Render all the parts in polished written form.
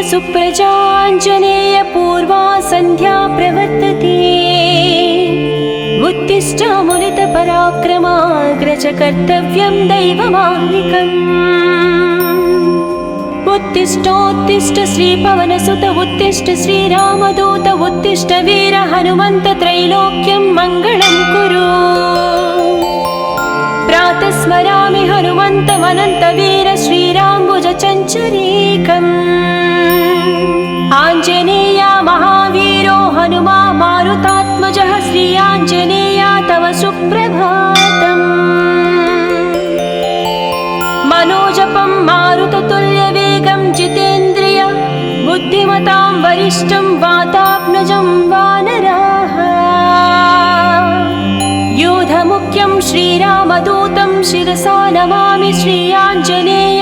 सुप्रजाञ्जनेय पूर्वा सन्ध्या प्रवर्तते। उत्तिष्ठामुलितपराक्रमाग्रज कर्तव्यं दैवमाह्निकम्। उत्तिष्ठोत्तिष्ठ श्रीपवनसुत उत्तिष्ठ श्रीरामदूत उत्तिष्ठ वीर हनुमन्त त्रैलोक्यं मङ्गलं कुरु। प्रातः स्मरामि हनुमन्तमनन्तवीर श्रीराम्बुज चञ्चरीकम्। आञ्जनेया महावीरो हनुमा मारुतात्मजः श्रीयाञ्जनेया तव सुप्रभातम्। मनोजपं मारुततुल्यवेगं जितेन्द्रिय बुद्धिमतां वरिष्ठं वातात्मजं वानराः। यूधमुख्यं श्रीरामदूतं शिरसा नमामि श्रीयाञ्जनेय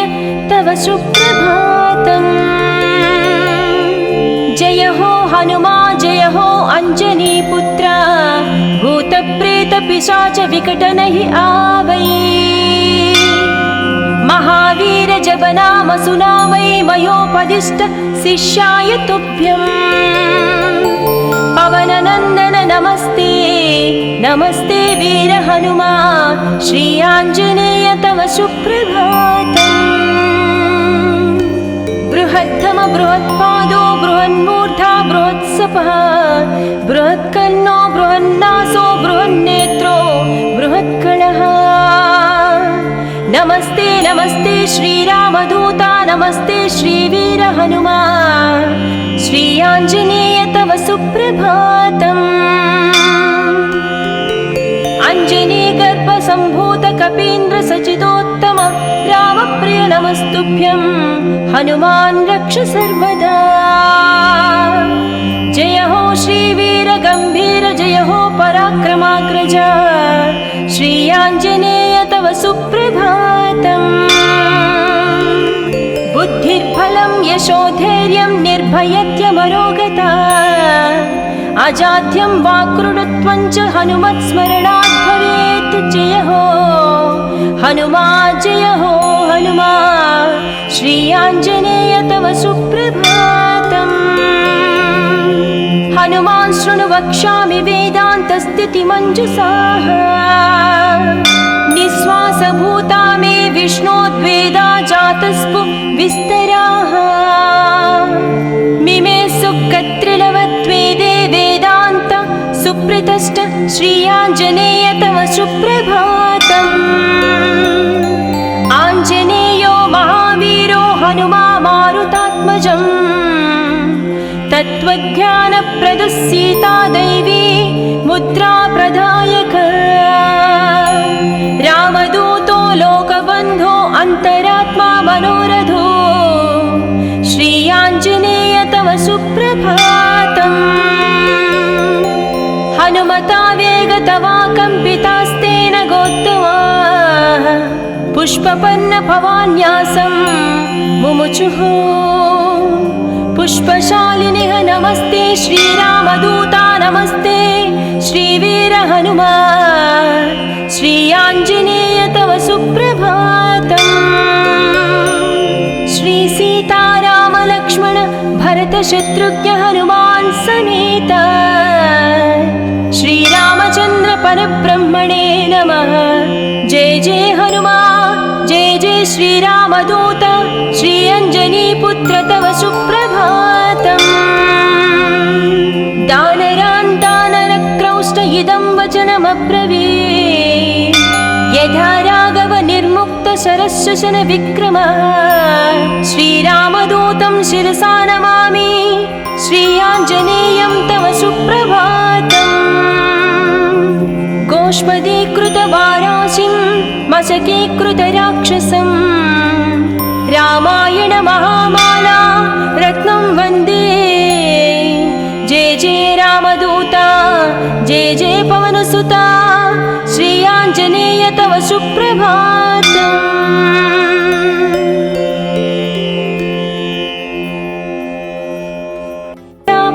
तव सुप्रभातम्। जय हो हनुमा जय हो अञ्जनीपुत्र भूतप्रेतपिशाच विकटनहि आवै। महावीर जपनाम सुनावै मयोपदिष्ट शिष्याय तुभ्यम्। पवननन्दन नमस्ते नमस्ते वीर हनुमा श्रीयाञ्जनेय तव सुप्रभातम्। बृहत्तम बृहत्पादो बृहन्मूर्धा बृहत्सपः बृहत्कर्णो बृहन्नासो बृहन्नेत्रो बृहत्कळः। नमस्ते नमस्ते श्रीरामदूता नमस्ते श्रीवीर हनुमा श्रीयाञ्जनेय तव सुप्रभातम्। अञ्जनीगर्भसम्भूत कपीन्द्र सचिदोत्तम रामप्रिय नमस्तुभ्यं हनुमान् रक्ष सर्वदा। जय हो श्रीवीर गम्भीर जय हो पराक्रमाग्रज श्रीयाञ्जनेय तव सुप्रभातम्। बुद्धिर्बलं यशोधैर्यं निर्भयत्यमरोगता अजाड्यं वाक्कृतत्वं च हनुमत्स्मरणात् भवेत्। जय हो हनुमा जय हो हनुमा श्रीयाञ्जनेय तव सुप्रभातम्। हनुमान् शृणु वक्ष्यामि वेदान्तस्थितिमञ्जुषाः। निःश्वासभूता मे विष्णोद्वेदा जातस्पु विस्तराः। मिमे सुकत्रिलवत्वेदे वेदान्त सुप्रतिष्ठ श्रीयाञ्जनेय तव सुप्रभातम्। आञ्जनेयो महावीरो हनुमा मारुतात्मजम् तत्त्वज्ञानप्रदः सीता दैवी मुद्रा प्रदायक। रामदूतो लोकबन्धो अन्तरात्मा मनोरथो श्रीयाञ्जनेय तव सुप्रभातम्। हनुमता वेगतवा कम्पितास्तेन गोत्तमाः पुष्पपन्न भवान्यासं मुमुचुः। पुष्पशालिनिः नमस्ते श्रीरामदूता नमस्ते श्रीवीर हनुमा श्रीयाञ्जनेय तव सुप्रभातम्। श्रीसीतारामलक्ष्मण भरतशत्रुघ्न हनुमान् समेत श्रीरामचन्द्र परब्रह्मणे नमः। जय जय हनुमा जय जय श्रीरामदूत श्रीअञ्जनीपुत्र तव सुप्रभातम्। दानरान् दानरक्रौष्ट इदं वचनमब्रवीत्। यथा राघव निर्मुक्त शरशशन विक्रमः श्रीरामदूतं शिरसा नमामि श्रीयाञ्जनेयं तव सुप्रभातम्। गोष्पदीकृतवाराशिं मशकीकृतराक्षसं रामायण महामाला रत्नं वन्दे। जय जय रामदूता जय जय पवनसुता श्रीयाञ्जनेय तव सुप्रभातम्।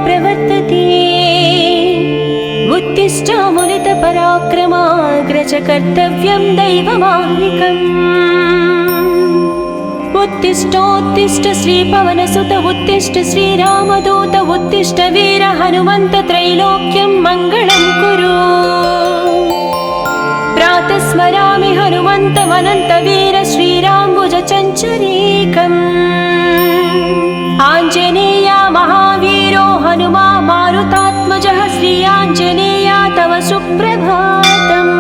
प्रवर्तते उत्तिष्ठामुलितपराक्रमाग्रज कर्तव्यं दैवमाह्निकम्। उत्तिष्ठोत्तिष्ठ श्रीपवनसुत उत्तिष्ठ श्रीरामदूत उत्तिष्ठ वीर हनुमन्त त्रैलोक्यं मङ्गलं कुरु। प्रातः स्मरामि हनुमन्तमनन्तवीर श्रीराम्बुजचञ्चरीकम्। आञ्जनेया महावीरो हनुमा मारुतात्मजः श्री आञ्जनेया तव सुप्रभातम्।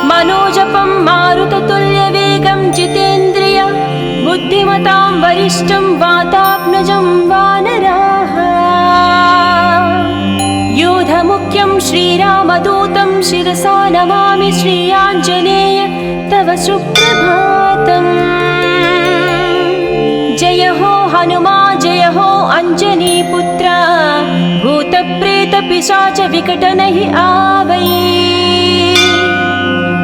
मनोजपं मारुततुल्यवेगं जितेन्द्रिय बुद्धिमतां वरिष्ठं वातात्मजं वानराः। योधमुख्यं श्रीरामदूतं शिरसा नमामि श्री आञ्जनेय तव सुप्रभातम्। जय हो हनुमा जय हो अञ्जनीपुत्र भूतप्रेतपिशाच विकटनहि आवै।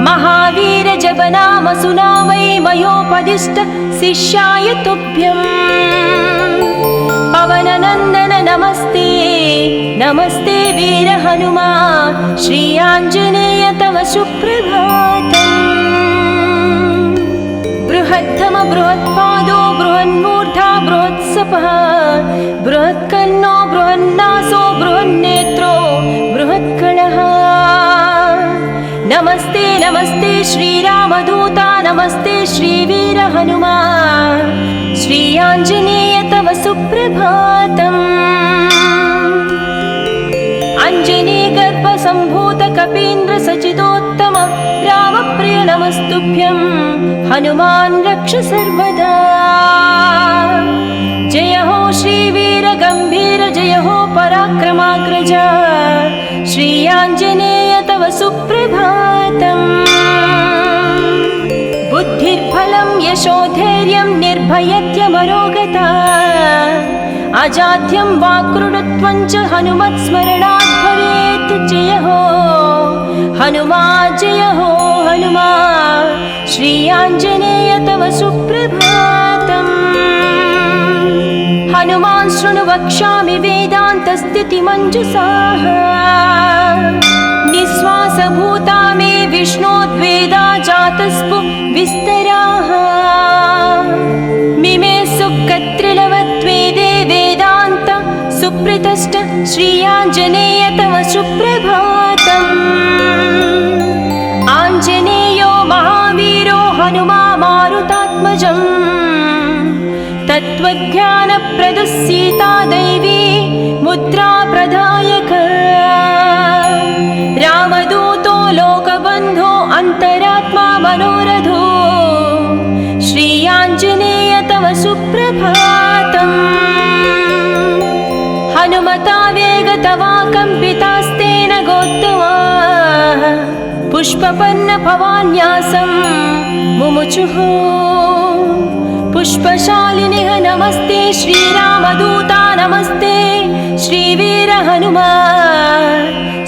महावीर जपनाम सुनामै मयोपदिष्ट शिष्याय तुभ्यम्। पवननन्दन नमस्ते नमस्ते वीर हनुमा श्री आञ्जनेय तव सुप्रभातम्। बृहत्तम बृहत्पादो बृहन्मूर्धा बृहत्सपः बृहत्कर्णो बृहन्नासो बृहन्नेत्रो बृहत्कळः। नमस्ते नमस्ते श्रीरामदूता नमस्ते श्रीवीर हनुमा श्री आञ्जनेय तव सुप्रभातम्। अञ्जनीगर्भसम्भूत कपीन्द्र सचिदोत्तम रामप्रिय नमस्तुभ्यं हनुमान् रक्ष सर्वदा। जय हो श्रीवीर गम्भीर जय हो पराक्रमाग्रज श्री आञ्जनेय तव सुप्रभातम्। बुद्धिर्बलं यशोधैर्यं निर्भयत्यमरोगता अजाड्यं वाक्कृतत्वं च हनुमत्स्मरणात् भवेत्। जय हो हनुमा जय हो हनुमा श्री आञ्जनेय तव सुप्रभातम्। हनुमान् शृणु वक्ष्यामि वेदान्तस्थितिमञ्जुषाः। निःश्वासभूता मे विष्णोद्वेदा जातस्पु विस्तराः। मिमे सुकत्रिलवत्वेदे वेदान्त सुप्रतिष्ठ श्री आञ्जनेय तव सुप्रभातम्। आञ्जनेयो महावीरो हनुमा मारुतात्मजम्। तत्त्वज्ञानप्रदः सीता दैवी मुद्रा प्रदायक। रामदूतो लोकबन्धो अन्तरात्मा मनोरथो श्री आञ्जनेय तव सुप्रभातम्। हनुमता वेगतवा कम्पितास्तेन गोत्तमा पुष्पपन्न भवान्यासं मुमुचुः। पुष्पशालिनिः नमस्ते श्रीरामदूता नमस्ते श्रीवीर हनुमा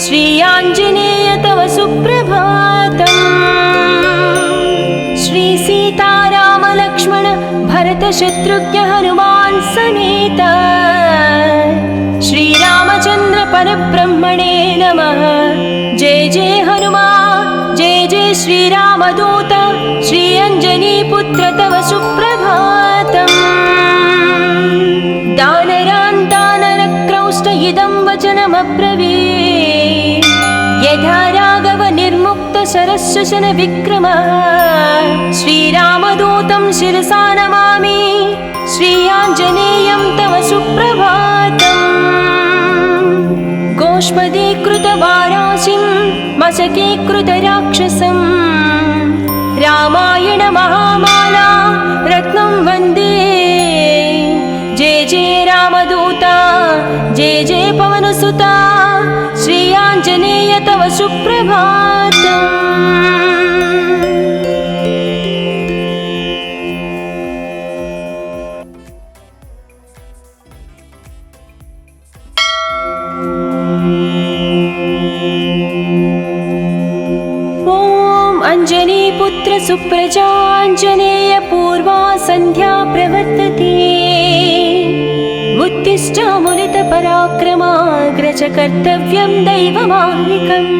श्री आञ्जनेय तव सुप्रभातम्। श्री सीताराम लक्ष्मण भरत शत्रुघ्न हनुमान् समेत श्रीरामचन्द्र परब्रह्मणे नमः। जय जय हनुमा जय जय श्रीरामदूत श्री अञ्जनीपुत्र तव सुप्रभातम्। दानरान् दानरक्रौष्ट इदं वचनमब्रवीत्। यथा राघव निर्मुक्त शरश्वसन विक्रम श्रीरामदूतं शिरसा नमामि श्री आञ्जनेयं तव सुप्रभातम्। गोष्पदीकृतवाराशिं मशकीकृतराक्षसं रामायण महामाला रत्नं वन्दे। जय जय रामदूता जय जय पवनसुता श्री आञ्जनेय तव सुप्रभातम्। अञ्जनीपुत्र सुप्रजाञ्जनेय पूर्वा सन्ध्या प्रवर्तते। उत्तिष्ठामुलितपराक्रमाग्रज कर्तव्यं दैवमाह्निकम्।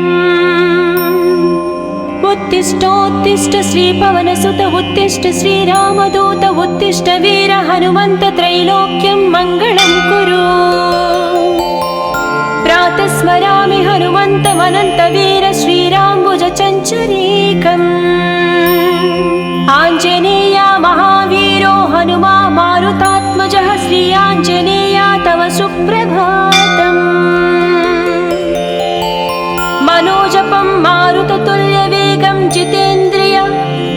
उत्तिष्ठोत्तिष्ठ श्रीपवनसुत उत्तिष्ठ श्रीरामदूत उत्तिष्ठ वीर हनुमन्त त्रैलोक्यं मङ्गलं कुरु। प्रातः स्मरामि हनुमन्तमनन्तवीर श्रीराम्बुजचञ्चरीकम्। आञ्जनेया महावीरो हनुमा मारुतात्मजः श्री आञ्जनेया तव सुप्रभातम्। मनोजपं मारुततुल्यवेगं जितेन्द्रिय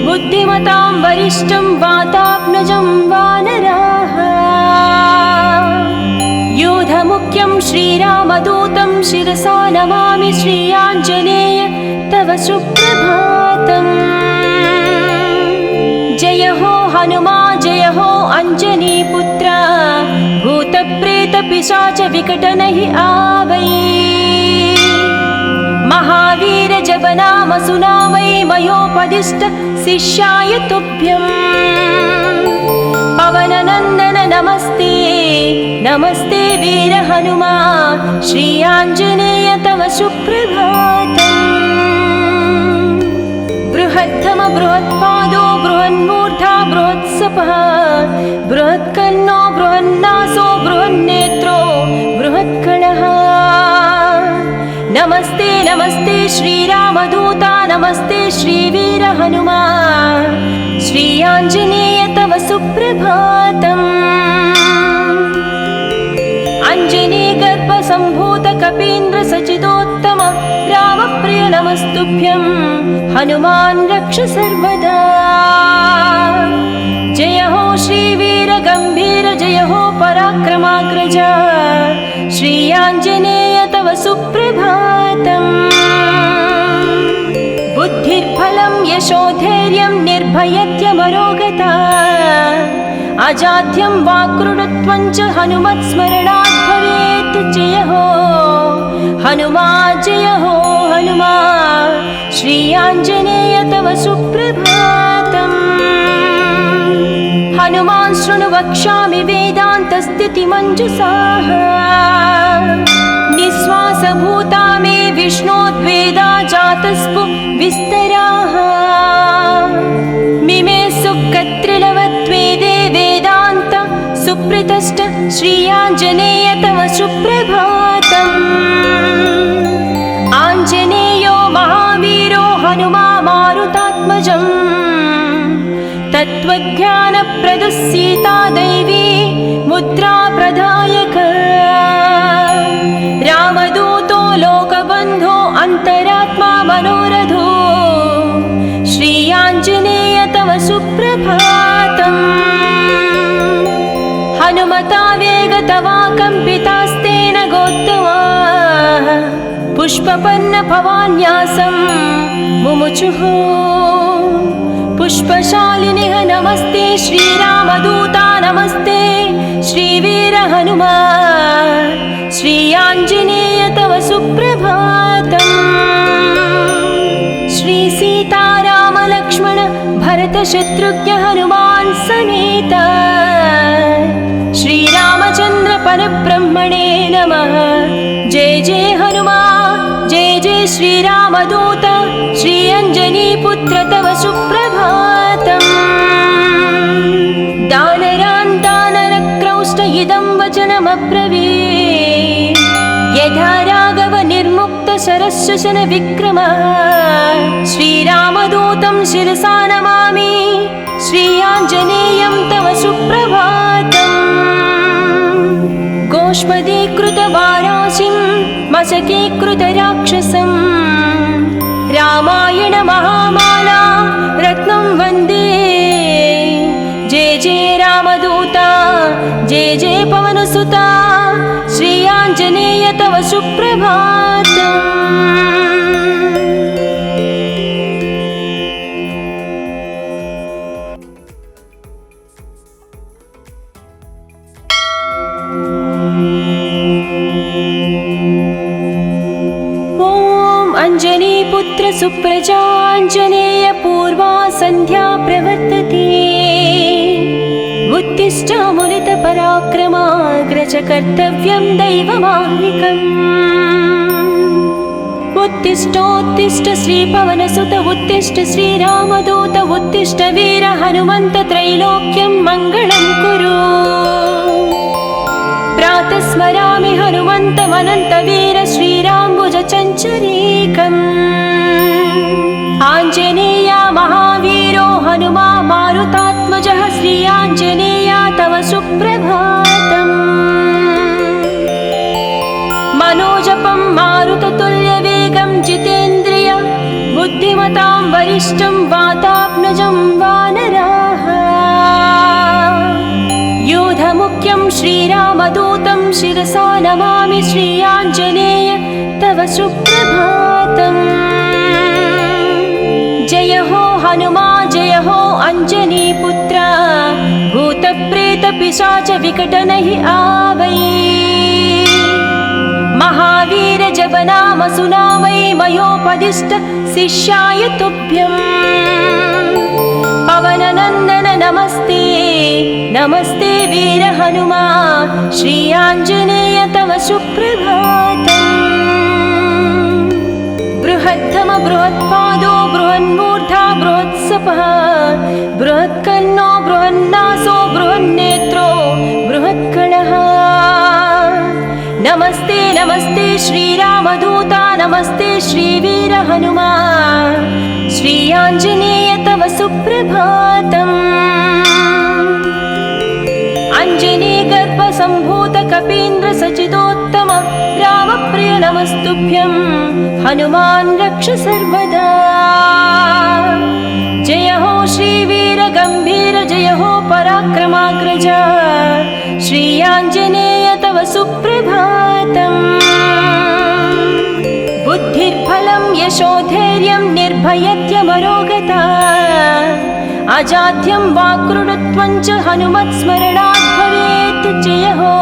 बुद्धिमतां वरिष्ठं वातात्मजं वानराः। योधमुख्यं श्रीरामदूतं शिरसा नमामि श्री आञ्जनेय तव सुप्रभातम्। जय हो हनुमा जय हो अञ्जनीपुत्र भूतप्रेतपिशाच विकटनहि आवै। महावीर जपनाम सुनामै मयोपदिष्ट शिष्याय तुभ्यम्। पवननन्दन नमस्ते नमस्ते वीर हनुमा श्री आञ्जनेय तव सुप्रभातम्। बृहत्तम बृहत्पादो बृहन्मूर्धा बृहत्सपः बृहत्कर्णो बृहन्नासो बृहन्नेत्रो बृहत्कणः। नमस्ते नमस्ते श्रीरामदूता नमस्ते श्रीवीर हनुमा श्री आञ्जनेय तव सुप्रभातम्। अञ्जनीगर्भसम्भूत कपीन्द्र सचिदोत्तम रामप्रिय नमस्तुभ्यं हनुमान् रक्ष सर्वदा। जय हो श्रीवीर गम्भीर जय हो पराक्रमाग्रज श्री आञ्जनेय तव सुप्रभातम्। बुद्धिर्बलं यशोधैर्यं निर्भयत्यमरोगता अजाड्यं वाक्कृतत्वं च हनुमत्स्मरणात् भवेत्। जय हो हनुमा जय हो हनुमा श्री आञ्जनेय तव सुप्रभातम्। हनुमान् शृणु वक्ष्यामि वेदान्तस्थितिमञ्जुषाः। निःश्वासभूता मे विष्णोद्वेदा जातस्पु विस्तराः। मिमे सुकत्रिलवत्वेदे वेदान्त सुप्रतिष्ठ श्री आञ्जनेय तव सुप्रभातम्। आञ्जनेयो महावीरो हनुमा मारुतात्मजम्। तत्त्वज्ञानप्रदः सीता दैवी मुद्रा प्रदायक। रामदूतो लोकबन्धो अन्तरात्मा मनोरथो श्री आञ्जनेय तव सुप्रभातम्। हनुमता वेगतवा कम्पितास्तेन गोत्तमा पुष्पपन्न भवान्यासं मुमुचुः। पुष्पशालिनिः नमस्ते श्रीरामदूता नमस्ते श्रीवीर हनुमा श्री आञ्जनेय तव सुप्रभातम्। श्री सीताराम लक्ष्मण भरत शत्रुघ्न हनुमान् समेत श्रीरामचन्द्र परब्रह्मणे नमः। जय जय हनुमा जय जय श्रीरामदूत श्री अञ्जनीपुत्र तव सुप्रभातम्। दानरान् दानरक्रौष्ट इदं वचनमब्रवीत्। यथा राघव निर्मुक्त शरशशन विक्रम श्रीरामदूतं शिरसा नमामि श्री आञ्जनेयं तव सुप्रभातम्। गोष्पदीकृतवाराशिं मशकीकृतराक्षसं रामायण महामाला रत्नं वन्दे। जय जय रामदूता जय जय पवनसुता श्री आञ्जनेय तव सुप्रभातम्। अञ्जनीपुत्र सुप्रजाञ्जनेय पूर्वा सन्ध्या प्रवर्तते। उत्तिष्ठामुलितपराक्रमाग्रज कर्तव्यं दैवमाह्निकम्। उत्तिष्ठोत्तिष्ठ श्रीपवनसुत उत्तिष्ठ श्रीरामदूत उत्तिष्ठ वीर हनुमन्त त्रैलोक्यं मङ्गलं कुरु। प्रातः स्मरामि हनुमन्तमनन्तवीर श्रीराम्बुजचञ्चरीकम्। आञ्जनेय महावीरो हनुमा मारुतात्मजः श्री आञ्जनेय तव सुप्रभातम्। मनोजपं मारुततुल्यवेगं जितेन्द्रिय बुद्धिमतां वरिष्ठं वातात्मजं वानराः। योधमुख्यं श्रीरामदूतं शिरसा नमामि श्री आञ्जनेय तव सुप्रभातम्। जय हो हनुमा जय हो अञ्जनीपुत्र भूतप्रेतपिशाच विकटनहि आवै। महावीर जप नाम सुनामै मयोपदिष्ट शिष्याय तुभ्यम्। पवननन्दन नमस्ते नमस्ते वीर हनुमा श्री आञ्जनेय तव सुप्रभातम्। बृहद्धम बृहत्पादो बृहन्मूर्धा बृहत्सपः बृहत्कर्णो बृहन्नासो बृहन्नेत्रो बृहत्कणः। नमस्ते नमस्ते श्रीरामदूता नमस्ते श्रीवीर हनुमा श्री आञ्जनेय तव सुप्रभातम्। अञ्जनीगर्भसम्भूत कपीन्द्र सचिदोत्तम रामप्रिय नमस्तुभ्यं हनुमान् रक्ष सर्वदा। जय हो श्रीवीर गम्भीर जय हो पराक्रमाग्रज श्री आञ्जनेय तव सुप्रभातम्। बुद्धिर्बलं यशोधैर्यं निर्भयत्यमरोगता अजाड्यं वाक्कृतत्वं च हनुमत्स्मरणात् भवेत्। जय हो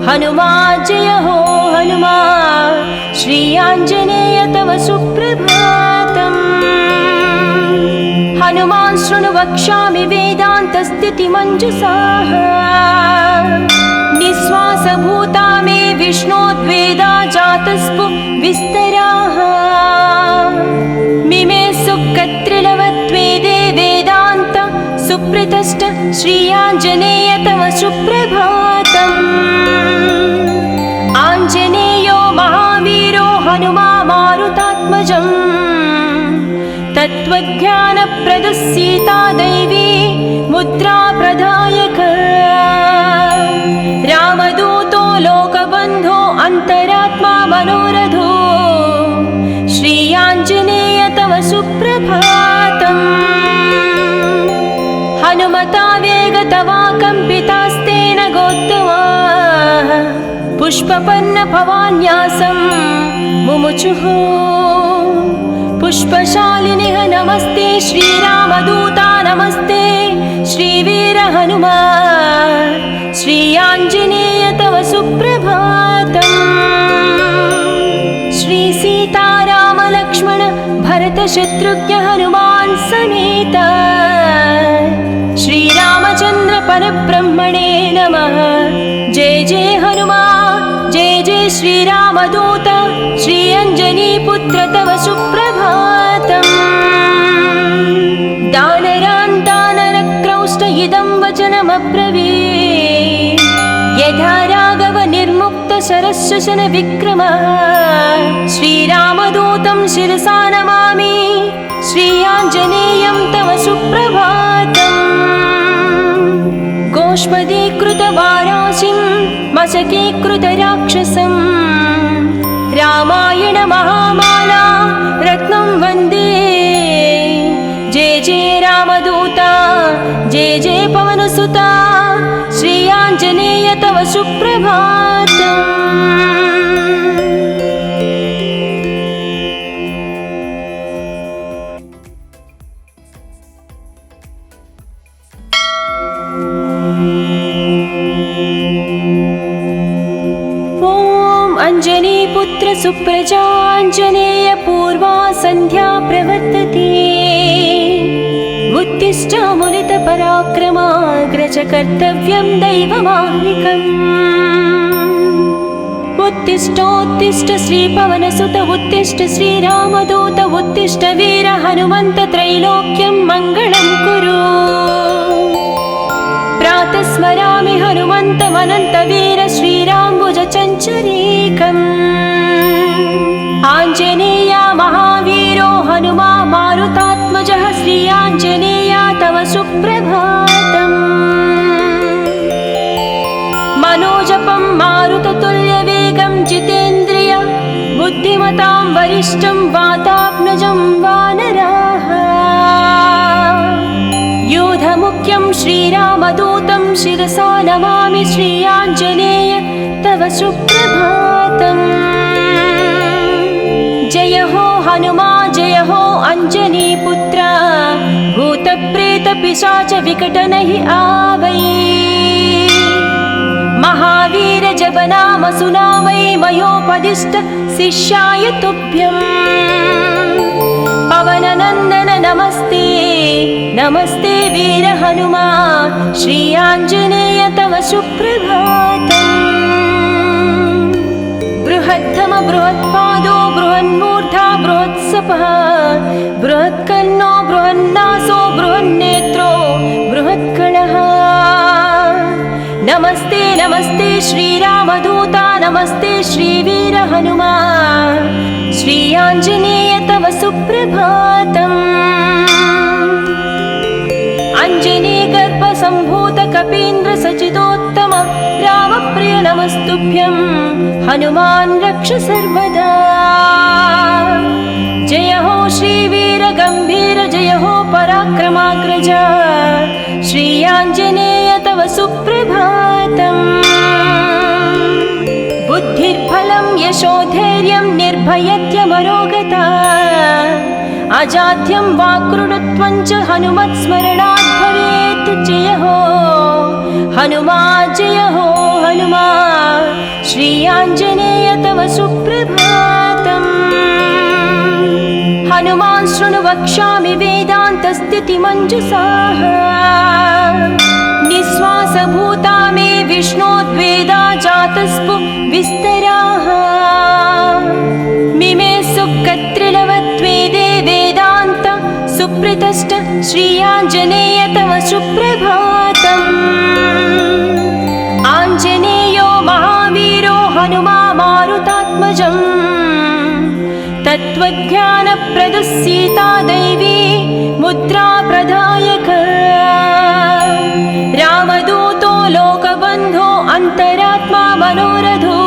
हनुमा जय हो हनुमा श्री आञ्जनेय तव सुप्रभातम्। हनुमान् शृणु वक्ष्यामि वेदान्तस्थितिमञ्जुषाः। निःश्वासभूता मे विष्णोद्वेदा जातस्पु विस्तराः। मिमे सुकत्रिलवत्वेदे वेदान्त सुप्रतिष्ठ श्री आञ्जनेय तव सुप्रभातम्। आञ्जनेयो महावीरो हनुमा मारुतात्मजम्। तत्त्वज्ञानप्रदः सीता दैवी मुद्रा प्रदायक। रामदूतो लोकबन्धो अन्तरात्मा मनोरथो श्री आञ्जनेय तव सुप्रभातम्। हनुमता वेगतवा कम्पितास्तेन गोत्तमा पुष्पपन्न भवान्यासं मुमुचुः। पुष्पशालिनिः नमस्ते श्रीरामदूता नमस्ते श्रीवीर हनुमा श्री आञ्जनेय तव सुप्रभातम्। श्री सीताराम लक्ष्मण भरत शत्रुघ्न हनुमान् समेत श्रीरामचन्द्र परब्रह्मणे नमः। जय जय हनुमा जय जय श्रीरामदूत श्री अञ्जनीपुत्र तव सुप्रभातम्। दानरान् दानरक्रौष्ट इदं वचनमब्रवीत्। यथा राघव निर्मुक्त शरशशन विक्रमः श्रीरामदूतं शिरसा नमामि श्री आञ्जनेयं तव सुप्रभातम्। गोष्पदीकृतवाराशिं मशकीकृतराक्षसं रामायण महामाला रत्नं वन्दे। जय जय रामदूता जय जय पवनसुता श्री आञ्जनेय तव सुप्रभातम्। अञ्जनीपुत्र सुप्रजाञ्जनेय पूर्वा सन्ध्या प्रवर्तते। उत्तिष्ठामुलितपराक्रमाग्रज कर्तव्यं दैवमाह्निकम्। उत्तिष्ठोत्तिष्ठ श्रीपवनसुत उत्तिष्ठ श्रीरामदूत उत्तिष्ठ वीर हनुमन्त त्रैलोक्यं मङ्गलं कुरु। प्रातः स्मरामि हनुमन्तमनन्तवीर श्रीराम्बुजचञ्चरीकम्। आञ्जनेया महावीरो हनुमा मारुतात्मजः श्री आञ्जनेया तव सुप्रभातम्। मनोजपं मारुततुल्यवेगं जितेन्द्रिय बुद्धिमतां वरिष्ठं वातात्मजं वानराः। योधमुख्यं श्रीरामदूतं शिरसा नमामि श्री आञ्जनेय तव सुप्रभातम्। जय हो हनुमा जय हो अञ्जनीपुत्र भूतप्रेतपिशाच विकटनहि आवै। महावीर जप नाम सुनामै मयोपदिष्ट शिष्याय तुभ्यम्। पवननन्दन नमस्ते नमस्ते वीर हनुमा श्री आञ्जनेय तव सुप्रभातम्। बृहद्धम बृहत्पादो बृहन्मूर्धा बृहत्सपः बृहत्कर्णो बृहन्नासो बृहन्नेत्रो बृहत्कलः। नमस्ते नमस्ते श्रीरामदूता नमस्ते श्रीवीर हनुमा श्री आञ्जनेय तव सुप्रभातम्। अञ्जनीगर्भसम्भूत कपीन्द्र सचिदोत्तम रामप्रिय नमस्तुभ्यं हनुमान् रक्ष सर्वदा। जय हो श्रीवीर गम्भीर जय हो पराक्रमाग्रज श्री आञ्जनेय तव सुप्रभातम्। बुद्धिर्बलं यशोधैर्यं निर्भयत्यमरोगता अजाड्यं वाक्कृतत्वं च हनुमत्स्मरणात् भवेत्। जय हो हनुमा जय हो हनुमा श्री आञ्जनेय तव सुप्रभातम्। हनुमान् शृणु वक्ष्यामि वेदान्तस्थितिमञ्जुषाः निःश्वासभूता मे विष्णोद्वेदा जातस्पु विस्तराः। मिमे सुकत्रिलवत्वेदे वेदान्त सुप्रतिष्ठ श्री आञ्जनेय तव सुप्रभातम्। आञ्जनेयो महावीरो हनुमा मारुतात्मजम् तत्त्वज्ञानप्रदः सीता दैवी मुद्रा प्रदायक। रामदूतो लोकबन्धो अन्तरात्मा मनोरथो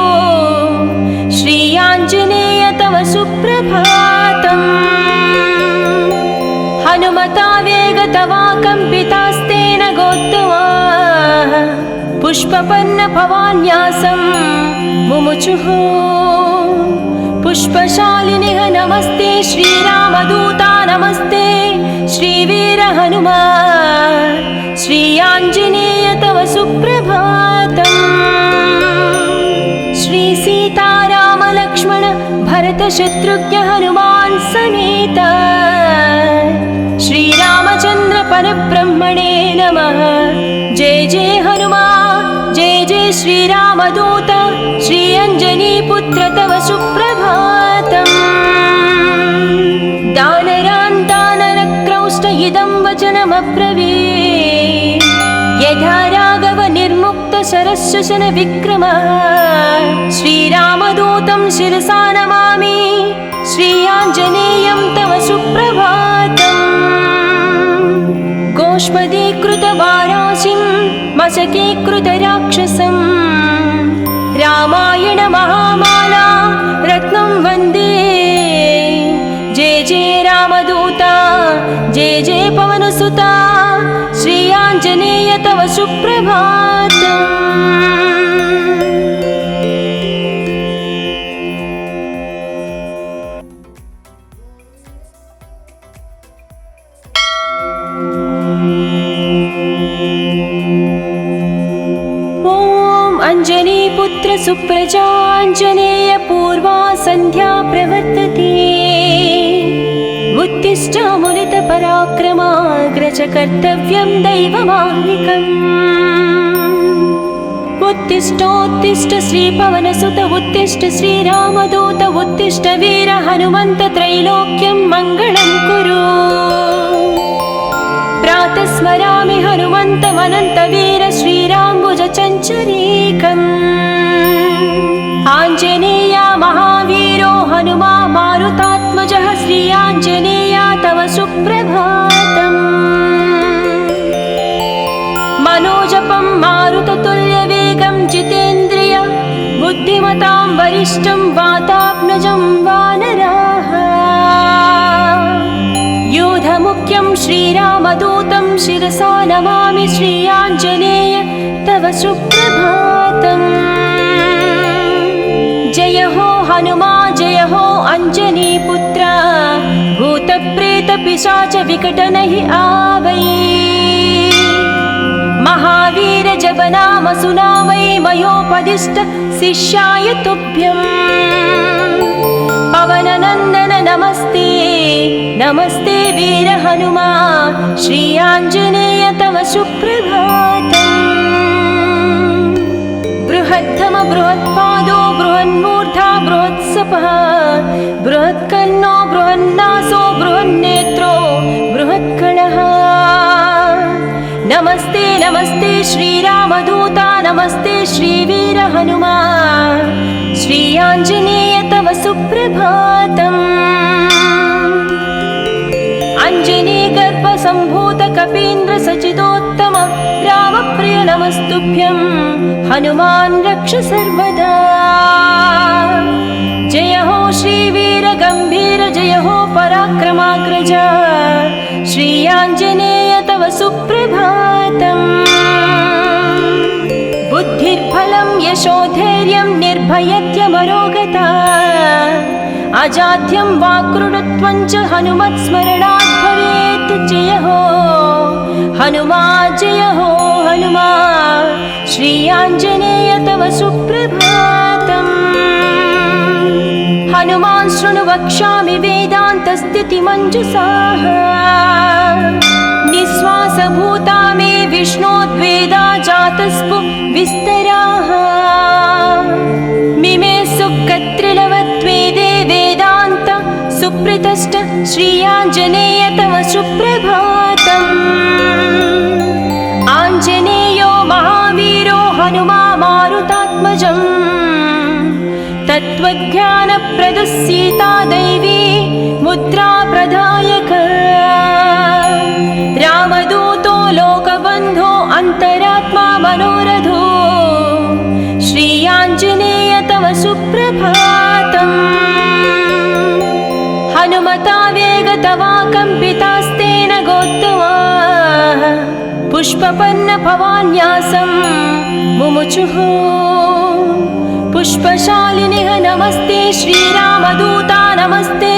श्री आञ्जनेय तव सुप्रभातम्। हनुमता वेगतवा कम्पितास्तेन गोत्तमा पुष्पपन्न भवान्यासं मुमुचुः। पुष्पशालिनिः नमस्ते श्रीरामदूता नमस्ते श्रीवीर हनुमा श्री आञ्जनेय तव सुप्रभातम्। श्री सीताराम लक्ष्मण भरत शत्रुघ्न हनुमान् समेत श्रीरामचन्द्र परब्रह्मणे नमः। जय जय हनुमा जय जय श्रीरामदूत श्री अञ्जनीपुत्र तव सुप्रभातम्। दानरान् दानरक्रौष्ट इदं वचनमब्रवीत् यथा राघव निर्मुक्त शरशशन विक्रमः। श्रीरामदूतं शिरसा नमामि श्री आञ्जनेयं तव सुप्रभातम्। गोष्पदीकृतवाराशिं मशकीकृतराक्षसं रामायण महामाला रत्नं वन्दे। जय जय रामदूता जय जय पवनसुता श्री आञ्जनेय तव सुप्रभातम्। अञ्जनीपुत्र सुप्रजाञ्जनेय पूर्वा सन्ध्या प्रवर्तते। उत्तिष्ठामुलितपराक्रमाग्रज कर्तव्यं दैवमाह्निकम्। उत्तिष्ठोत्तिष्ठ श्रीपवनसुत उत्तिष्ठ श्रीरामदूत उत्तिष्ठ वीर हनुमन्त त्रैलोक्यं मङ्गलं कुरु। प्रातः स्मरामि हनुमन्तमनन्तवीर श्रीराम्बुजचञ्चरीकम्। आञ्जनेया महावीरो हनुमा मारुतात्मजः श्री आञ्जनेया तव सुप्रभातम्। मनोजपं मारुततुल्यवेगं जितेन्द्रिय बुद्धिमतां वरिष्ठं वातात्मजं वानराः। योधमुख्यं श्रीरामदूतं शिरसा नमामि श्री आञ्जनेय तव सुप्रभातम्। जय हो हनुमा जय हो अञ्जनीपुत्र भूतप्रेतपिशाच विकटनहि आवै। महावीर जप नाम सुनामै मयोपदिष्ट शिष्याय तुभ्यम्। पवननन्दन नमस्ते नमस्ते वीर हनुमा श्री आञ्जनेय तव सुप्रभातम्। बृहद्धम बृहत्पादो बृहन्मूर्धा बृहत्सपः बृहत्कर्णो बृहन्नासो बृहन्नेत्रो बृहत्कणः। नमस्ते नमस्ते श्रीरामदूता नमस्ते श्रीवीर हनुमा श्री आञ्जनेय तव सुप्रभातम्। अञ्जनीगर्भसम्भूत कपीन्द्र सचिदोत्तम रामप्रिय नमस्तुभ्यं हनुमान् रक्ष सर्वदा। जय हो श्रीवीर गम्भीर जय हो पराक्रमाग्रज श्री आञ्जनेय तव सुप्रभातम्। बुद्धिर्बलं यशोधैर्यं निर्भयत्यमरोगता अजाड्यं वाक्कृतत्वं च हनुमत्स्मरणात् भवेत्। जय हो हनुमा जय हो हनुमा श्री आञ्जनेय तव सुप्रभातम्। हनुमान् शृणु वक्ष्यामि वेदान्तस्थितिमञ्जुषाः निःश्वासभूता मे विष्णोद्वेदा जातस्पु विस्तराः। मिमे सुकत्रिलवत्वेदे वेदान्त सुप्रतिष्ठ श्री आञ्जनेय तव सुप्रभातम्। आञ्जनेयो महावीरो हनुमा मारुतात्मजम् तत्त्वज्ञानप्रदः सीता दैवी मुद्रा प्रदायक। रामदूतो लोकबन्धो अन्तरात्मा मनोरथो श्री आञ्जनेय तव सुप्रभातम्। हनुमता वेगतवा कम्पितास्तेन गोत्तमा पुष्पपन्न भवान्यासं मुमुचुः। पुष्पशालिनिः नमस्ते श्रीरामदूता नमस्ते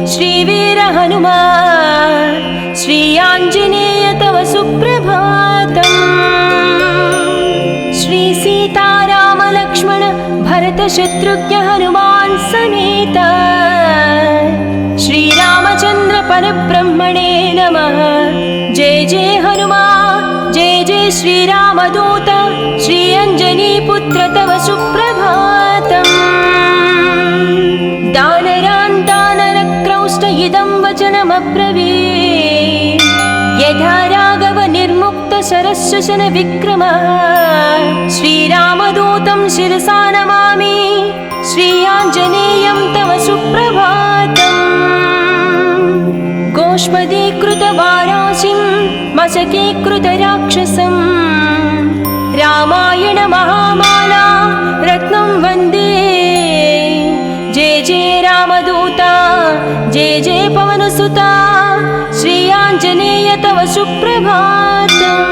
श्रीवीर हनुमा श्री आञ्जनेय तव सुप्रभातम्। श्री सीताराम लक्ष्मण भरत शत्रुघ्न हनुमान् समेत श्रीरामचन्द्र परब्रह्मणे नमः। जय जय हनुमा जय जय श्रीरामदूत श्री अञ्जनीपुत्र तव सुप्रभातम्। दानरान् दानरक्रौष्ट इदं वचनमब्रवीत् यथा राघव निर्मुक्त शरशशन विक्रम। श्रीरामदूतं शिरसा नमामि श्री आञ्जनेयं तव सुप्रभातम्। गोष्पदीकृतवाराशिं मशकीकृतराक्षसं रामायण महामाला रत्नं वन्दे। जय जय रामदूता जय जय पवनसुता श्री आञ्जनेय तव सुप्रभातम्।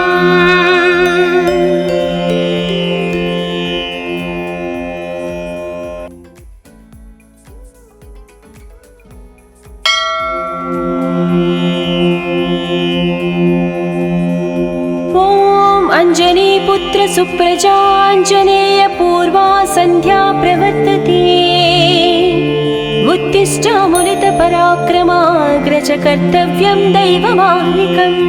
अञ्जनीपुत्र सुप्रजाञ्जनेय पूर्वा सन्ध्या प्रवर्तते। उत्तिष्ठामुनितपराक्रमाग्रज कर्तव्यं दैवमाह्निकम्।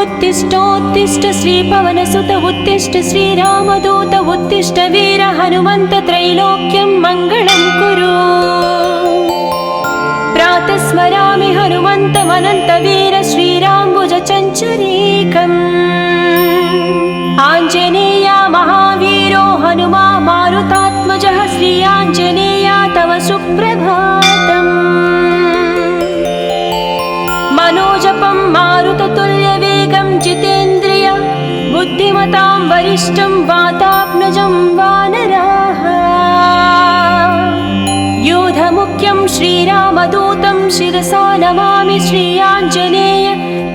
उत्तिष्ठोत्तिष्ठ श्रीपवनसुत उत्तिष्ठ श्रीरामदूत उत्तिष्ठ वीर हनुमन्त त्रैलोक्यं मङ्गलं कुरु। प्रातः स्मरामि हनुमन्तमनन्तवीर श्रीराम्बुजचञ्चरीकम्। आञ्जनेया महावीरो हनुमा मारुतात्मजः श्री आञ्जनेया तव सुप्रभातम्। मनोजपं मारुततुल्यवेगं जितेन्द्रिय बुद्धिमतां वरिष्ठं वातात्मजं वानराः। योधमुख्यं श्रीरामदूतं शिरसा नमामि श्री आञ्जनेय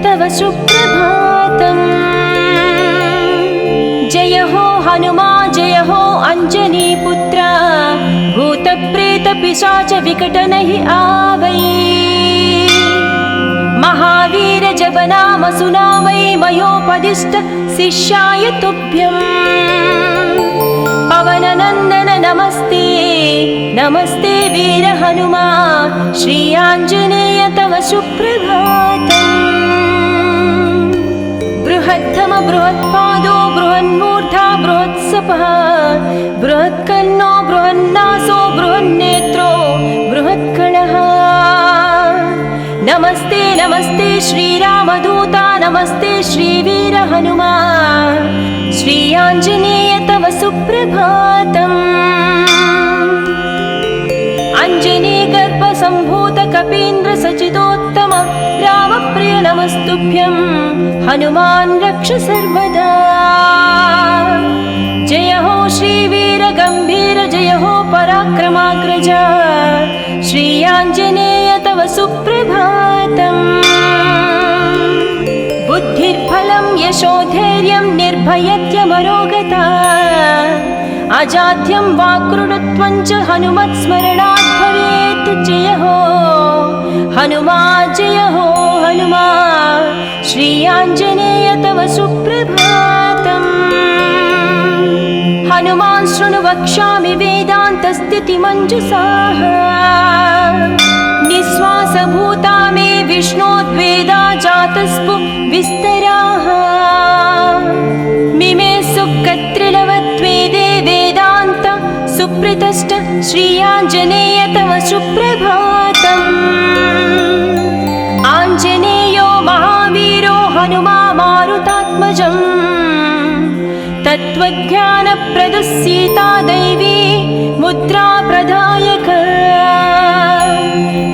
तव सुप्रभातम्। जय हो हनुमा जय हो अञ्जनीपुत्र भूतप्रेतपिशाच विकटनहि आवै। महावीर जपनाम सुनामै मयोपदिष्ट शिष्याय तुभ्यम्। पवननन्दन नमस्ते नमस्ते वीर हनुमा श्री आञ्जनेय तव सुप्रभातम्। बृहत्तम बृहत्पादो बृहन्मूर्धा बृहत्सपः बृहत्कर्णो बृहन्नासो बृहन्नेत्रो बृहत्कणः। नमस्ते नमस्ते श्रीरामदूता नमस्ते श्रीवीर हनुमा श्री आञ्जनेय तव सुप्रभातम्। अञ्जनीगर्भसम्भूत कपीन्द्र सचिदोत्तम रामप्रिय नमस्तुभ्यं हनुमान् रक्ष सर्वदा। जय हो श्रीवीर गम्भीर जय हो पराक्रमाग्रज श्री आञ्जनेय तव सुप्रभातम्। बुद्धिर्बलं यशोधैर्यं निर्भयत्यमरोगता अजाड्यं वाक्कृतत्वं च हनुमत्स्मरणात् भवेत्। जय हो हनुमा जय हो हनुमा श्री आञ्जनेय तव सुप्रभातम्। हनुमान् शृणु वक्ष्यामि वेदान्तस्थितिमञ्जुषाः निःश्वासभूता मे विष्णोद्वेदा जातस्पु विस्तराः। मिमे सुकत्रिलवत्वेदे वेदान्त सुप्रतिष्ठ श्री आञ्जनेय तव सुप्रभातम्। आञ्जनेयो महावीरो हनुमा मारुतात्मजम् तत्त्वज्ञानप्रदः सीता दैवी मुद्रा प्रदायक।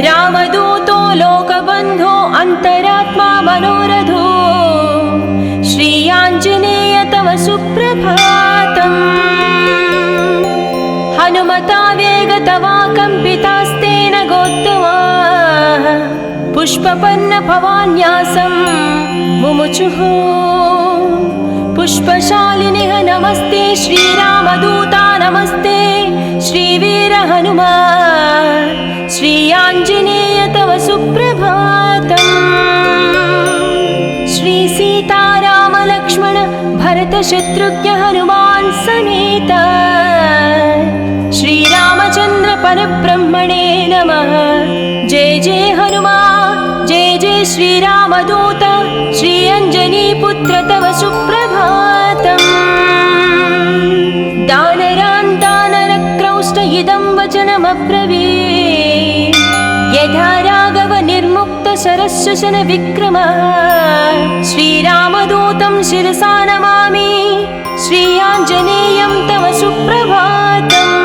रामदूतो लोकबन्धो अन्तरात्मा मनोरथो श्री आञ्जनेय तव सुप्रभातम्। हनुमता वेगतवा कम्पितास्तेन गोत्तमाः पुष्पपन्न भवान्यासं मुमुचुः। पुष्पशालिनिः नमस्ते श्रीरामदूता नमस्ते श्रीवीर हनुमा श्री आञ्जनेय तव सुप्रभातम्। श्री सीताराम लक्ष्मण भरत शत्रुघ्न हनुमान् समेत श्रीरामचन्द्र परब्रह्मणे नमः। जय जय हनुमा जय जय श्रीरामदूत श्री अञ्जनीपुत्र तव सुप्रभातम्। दानरान् दानरक्रौष्ट इदं वचनमब्रवीत् यथा राघव निर्मुक्त शरशशन विक्रम। श्रीरामदूतं शिरसा नमामि श्री आञ्जनेयं तव सुप्रभातम्।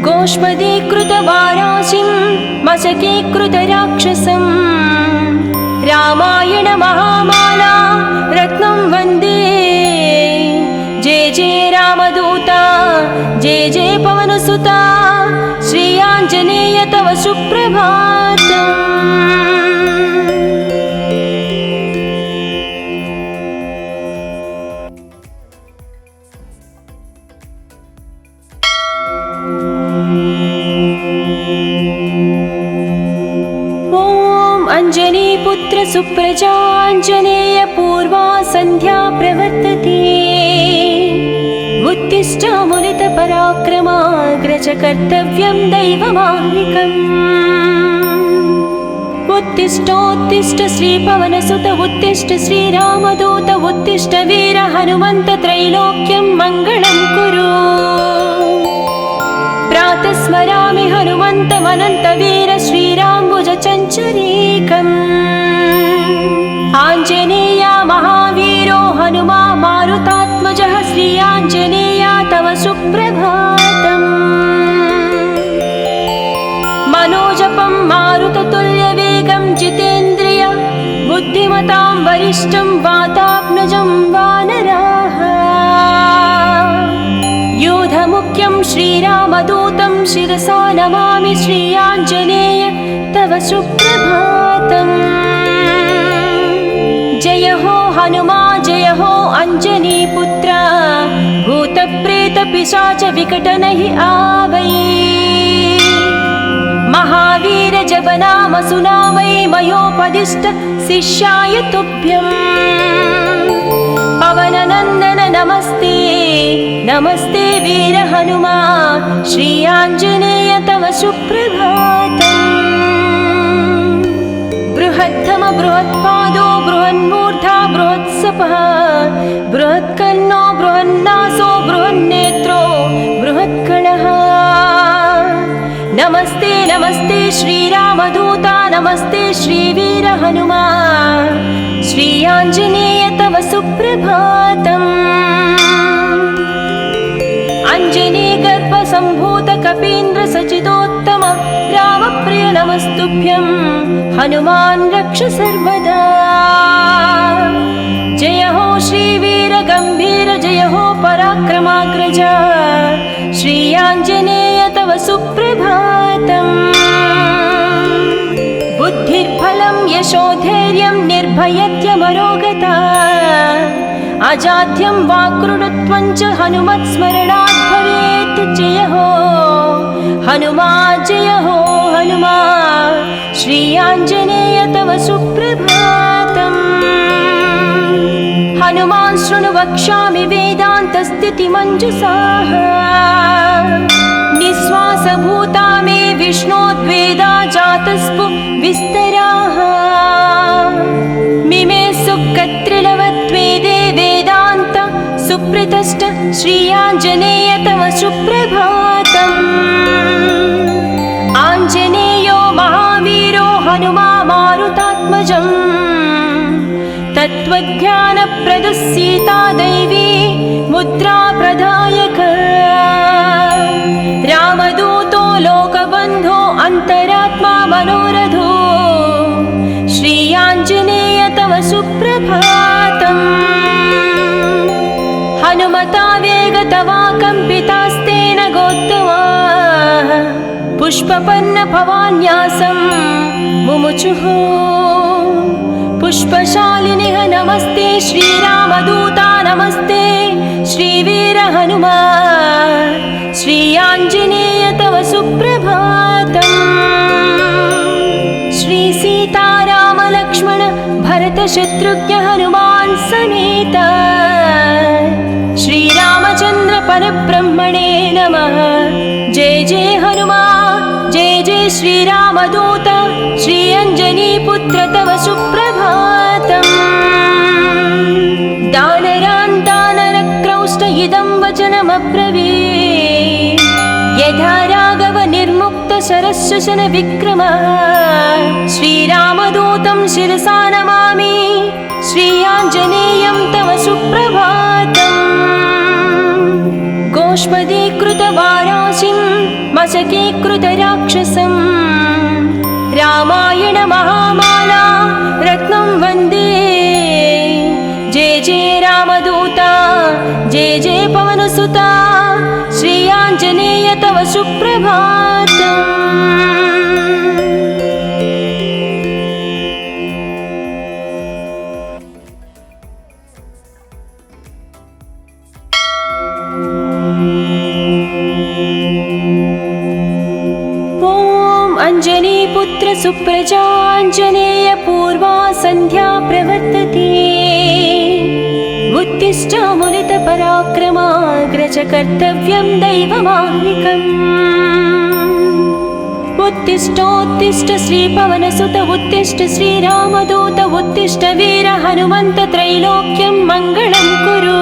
गोष्पदीकृतवाराशिं मशकीकृतराक्षसं रामायण महामाला रत्नं वन्दे। जय जय रामदूता जय जय पवनसुता श्री आञ्जनेय तव सुप्रभातम्। अञ्जनीपुत्र सुप्रजाञ्जनेय पूर्वा सन्ध्या प्रवर्तते। उत्तिष्ठामुनितपराक्रमाग्रज कर्तव्यं दैवमाह्निकम्। उत्तिष्ठोत्तिष्ठ श्रीपवनसुत उत्तिष्ठ श्रीरामदूत उत्तिष्ठ वीर हनुमन्त त्रैलोक्यं मङ्गलं कुरु। प्रातः स्मरामि हनुमन्तमनन्तवीर श्रीराम्बुजचञ्चरीकम्। आञ्जनेया महावीरो हनुमा मारुतात्मजः श्री आञ्जनेया तव सुप्रभातम्। मनोजपं मारुततुल्यवेगं जितेन्द्रिय बुद्धिमतां वरिष्ठं वातात्मजं वानराः। योधमुख्यं श्रीरामदूतं शिरसा नमामि श्री आञ्जनेय तव सुप्रभातम्। जय हो हनुमा जय हो अञ्जनीपुत्र भूतप्रेतपिशाच विकटनहि आवै। महावीर जपनाम सुनामै मयोपदिष्ट शिष्याय तुभ्यम्। पवननन्दन नमस्ते नमस्ते वीर हनुमा श्री आञ्जनेय तव सुप्रभातम्। बृहत्तम बृहत्पादो बृहन्मूर्धा बृहत्सपः बृहत्कर्णो बृहन्नासो बृहन्नेत्रो बृहत्कणः। नमस्ते नमस्ते श्रीरामदूता नमस्ते श्रीवीर हनुमा श्री आञ्जनेय तव सुप्रभातम्। अञ्जनीगर्भसम्भूत कपीन्द्र सचिदोत्तम रामप्रिय नमस्तुभ्यं हनुमान् रक्ष सर्वदा। जय हो श्रीवीर गम्भीर जय हो पराक्रमाग्रज श्री आञ्जनेय तव सुप्रभातम्। बुद्धिर्बलं यशोधैर्यं निर्भयत्यमरोगता अजाड्यं वाक्कृतत्वं च हनुमत्स्मरणात् भवेत्। जय हो हनुमा जय हो हनुमा श्री आञ्जनेय तव सुप्रभातम्। हनुमान् शृणु वक्ष्यामि वेदान्तस्थितिमञ्जुषाः निःश्वासभूता मे विष्णोद्वेदा जातस्पु विस्तराः। मिमे सुकत्रिलवत्वेदे वेदान्त सुप्रतिष्ठ श्री आञ्जनेय तव सुप्रभातम्। आञ्जनेयो महावीरो हनुमा मारुतात्मजम् तत्त्वज्ञानप्रदः सीता दैवी मुद्रा प्रदायक। रामदूतो लोकबन्धो अन्तरात्मा मनोरथो श्री आञ्जनेय तव सुप्रभातम्। हनुमता वेगतवा कम्पितास्तेन गोत्तमा पुष्पपन्न भवान्यासं मुमुचुः। पुष्पशालिनिः नमस्ते श्रीरामदूता नमस्ते श्रीवीर हनुमा श्री आञ्जनेय तव सुप्रभातम्। श्री सीताराम लक्ष्मण भरत शत्रुघ्न हनुमान् समेत श्रीरामचन्द्र परब्रह्मणे नमः। जय जय हनुमा जय जय श्रीरामदूत श्री अञ्जनीपुत्र तव सुप्रभातम्। दानरान् दानरक्रौष्ट इदं वचनमब्रवीत् यथा राघव निर्मुक्त शरशशन विक्रम। श्रीरामदूतं शिरसा नमामि श्री आञ्जनेयं तव सुप्रभातम्। गोष्पदीकृतवाराशिं मशकीकृतराक्षसं रामायण महामाला रत्नं वन्दे। जय जय रामदूता जय जय पवनसुता श्री आञ्जनेय तव सुप्रभातम्। अंजनीपुत्र सुप्रजाञ्जनेय पूर्वा सन्ध्या प्रवर्तते। उत्तिष्ठामुनित पराक्रमाग्रज कर्तव्यं दैवमाह्निकम्। उत्तिष्ठोत्तिष्ठ श्रीपवनसुत उत्तिष्ठ श्रीरामदूत उत्तिष्ठ वीर हनुमन्त त्रैलोक्यं मङ्गलं कुरु।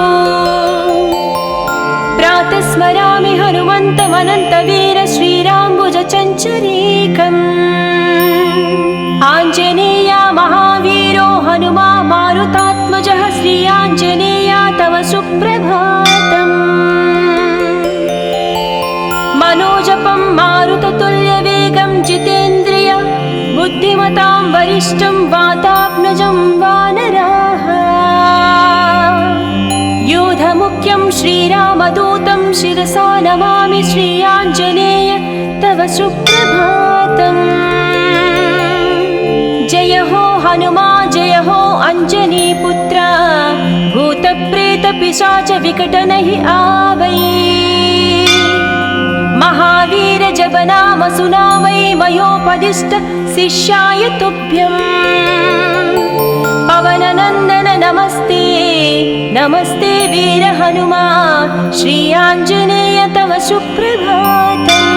प्रातः स्मरामि हनुमन्तमनन्तवीर श्रीराम्बुजचञ्चरीकम्। आञ्जनेया महावीरो हनुमा मारुतात्मजः श्री आञ्जनेया तव सुप्रभातम्। मनोजपं मारुततुल्यवेगं जितेन्द्रिय बुद्धिमतां वरिष्ठं वातात्मजं वानराः। योधमुख्यं श्रीरामदूतं शिरसा नमामि श्री आञ्जनेय तव सुप्रभातम्। जय हो हनुमा जय हो अञ्जनीपुत्र भूतप्रेतपिशाच विकटनहि आवै। महावीर जपनाम सुनामै मयोपदिष्ट शिष्याय तुभ्यम्। पवननन्दन नमस्ते नमस्ते वीर हनुमा श्री आञ्जनेय तव सुप्रभातम्।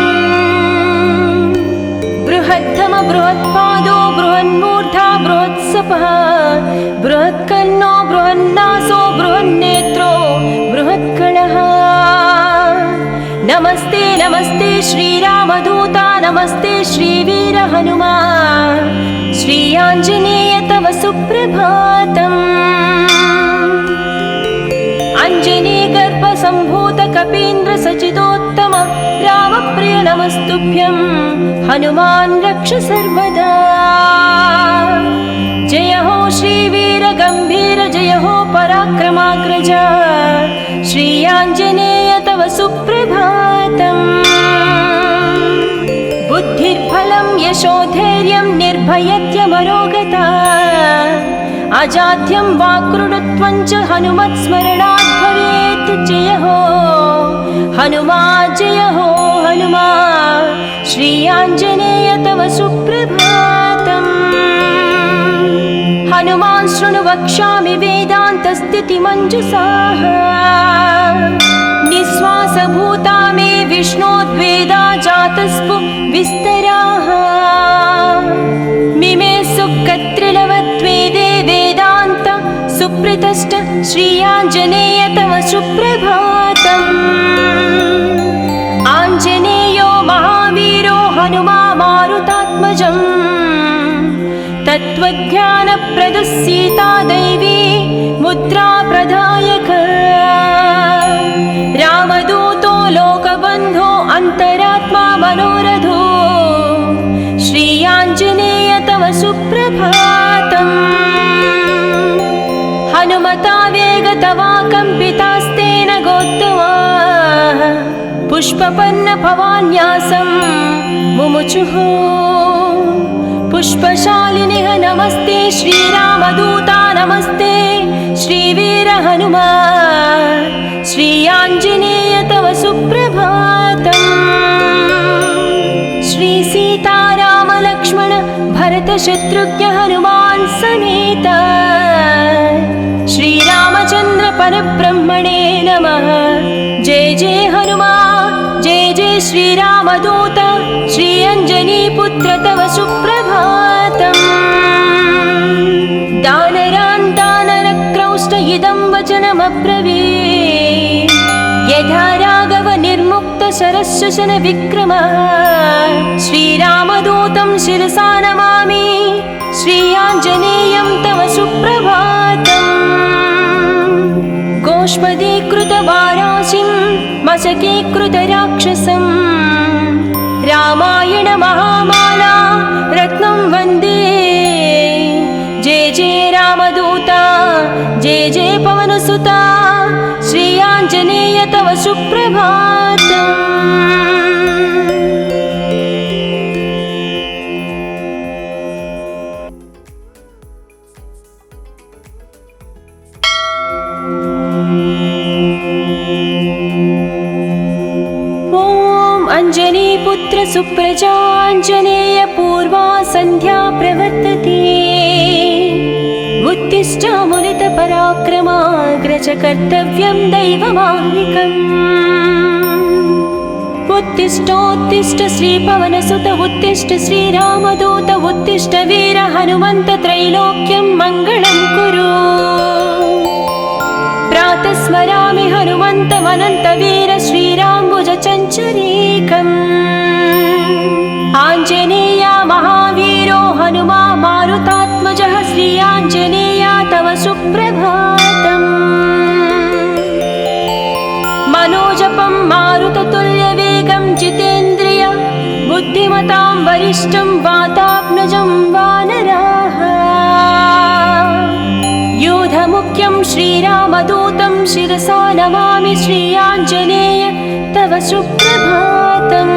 बृहत्तम बृहत्पादो बृहन्मूर्धा बृहत्सपः बृहत्कर्णो बृहन्नासो बृहन्नेत्रो बृहत्कणः। नमस्ते नमस्ते श्रीरामदूता नमस्ते श्रीवीर हनुमा श्री आञ्जनेय तव सुप्रभातम्। अञ्जनीगर्भसम्भूत कपीन्द्र सचिदोत्तम रामप्रिय नमस्तुभ्यं हनुमान् रक्ष सर्वदा। जय हो श्रीवीर गम्भीर जय हो पराक्रमाग्रज श्री आञ्जनेय तव सुप्रभातम्। बुद्धिर्बलं यशोधैर्यं निर्भयत्यमरोगता अजाड्यं वाक्कृतत्वं च हनुमत्स्मरणात् भवेत्। जय हो हनुमा जय हो हनुमा श्री आञ्जनेय तव सुप्रभातम्। हनुमान् शृणु वक्ष्यामि वेदान्तस्थितिमञ्जुषाः निःश्वासभूता मे विष्णोद्वेदा जातस्पु विस्तराः। मिमे सुखत्रिलवत्वेदे वेदान्त सुप्रतिष्ठ श्री आञ्जनेय तव सुप्रभातम्। आञ्जनेयो महावीरो हनुमा मारुतात्मजम् तत्त्वज्ञानप्रदः सीता दैवी मुद्रा प्रदायक। रामदूतो लोकबन्धो अन्तरात्मा मनोरथो श्री आञ्जनेय तव सुप्रभातम्। हनुमता वेगतवा कम्पितास्तेन गोत्तमाः पुष्पपन्न भवान्यासं मुमुचुः। पुष्पशालिनिः नमस्ते श्रीरामदूता नमस्ते श्रीवीर हनुमा श्री आञ्जनेय तव सुप्रभातम्। श्री सीताराम लक्ष्मण भरत शत्रुघ्न हनुमान् समेत श्रीरामचन्द्र परब्रह्मणे नमः। जय जय हनुमा जय जय श्रीरामदूत श्री अञ्जनीपुत्र तव सुप्रभातम्। दानरान् दानरक्रौष्ट इदं वचनमब्रवीत् यथा राघव निर्मुक्त शरश्वसन विक्रमः। श्रीरामदूतं शिरसा नमामि श्री आञ्जनेयं तव सुप्रभातम्। गोष्पदीकृतवाराशिं मशकीकृतराक्षसं रामायण महामाला रत्नं वन्दे। जय जय रामदूता जय जय पवनसुता श्री आञ्जनेय तव सुप्रभातम्। अंजनीपुत्र सुप्रजाञ्जनेय पूर्वा सन्ध्या प्रवर्तते। उत्तिष्ठ मुनित पराक्रमाग्रज कर्तव्यं दैवमाह्निकम्। उत्तिष्ठोत्तिष्ठ श्रीपवनसुत उत्तिष्ठ श्रीरामदूत उत्तिष्ठ वीर हनुमन्त त्रैलोक्यं मङ्गलं कुरु। प्रातः स्मरामि हनुमन्तमनन्तवीर श्रीराम्बुजचञ्चरीकम्। आञ्जनेय महावीरो हनुमा मारुतात्मजः श्री आञ्जनेय तव सुप्रभातम्। मनोजपं मारुततुल्यवेगं जितेन्द्रिय बुद्धिमतां वरिष्ठं वातात्मजं वानराः। योधमुख्यं श्रीरामदूतं शिरसा नमामि श्री आञ्जनेय तव सुप्रभातम्।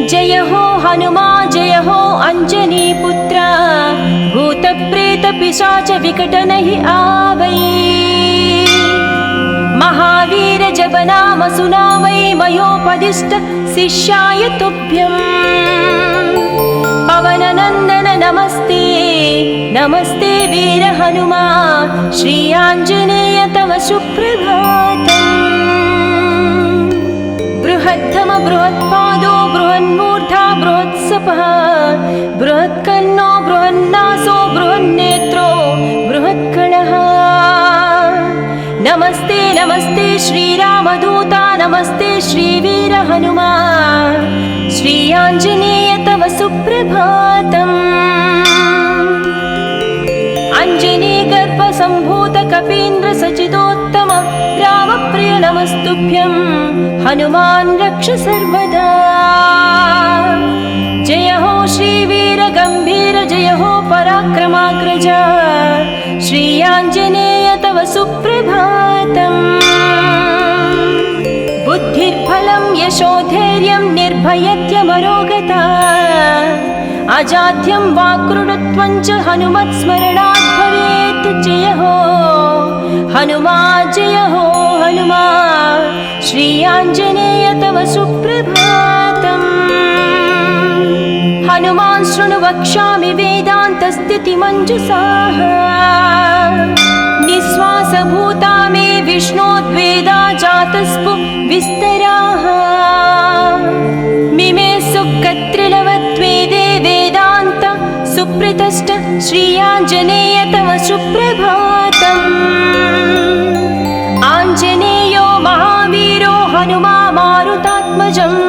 जय हो हनुमा जय हो अञ्जनीपुत्र भूतप्रेतपिशाच विकटनहि आवै। महावीर जपनाम सुनामै मयोपदिष्ट शिष्याय तुभ्यम्। पवननन्दन नमस्ते नमस्ते वीर हनुमा श्री आञ्जनेय तव सुप्रभातम्। बृहद्धम बृहत्पादो बृहन्मूर्धा बृहत्सपः बृहत्कर्णो बृहन्नासो बृहन्नेत्रो बृहत्कणः। नमस्ते नमस्ते श्रीरामदूता नमस्ते श्रीवीर हनुमा श्री आञ्जनेय तव सुप्रभातम्। अञ्जनीगर्भसम्भूत कपीन्द्र सचिदोत्तम रामप्रिय नमस्तुभ्यं हनुमान् रक्ष सर्वदा। जय हो श्रीवीर गम्भीर जय हो पराक्रमाग्रज श्री आञ्जनेय तव सुप्रभातम्। बुद्धिर्बलं यशोधैर्यं निर्भयत्यमरोगता अजाड्यं वाक्कृतत्वं च हनुमत्स्मरणात् भवेत्। जय हो हनुमा जय हो हनुमा श्री आञ्जनेय तव सुप्रभातम्। हनुमान् शृणु वक्ष्यामि वेदान्तस्थितिमञ्जुषाः निःश्वासभूता मे विष्णोद्वेदा जातस्पु विस्तराः। मिमे सुखत्रिलवत्वेदे वेदान्त सुप्रतिष्ठ श्री आञ्जनेय तव सुप्रभातम्। आञ्जनेयो महावीरो हनुमा मारुतात्मजम्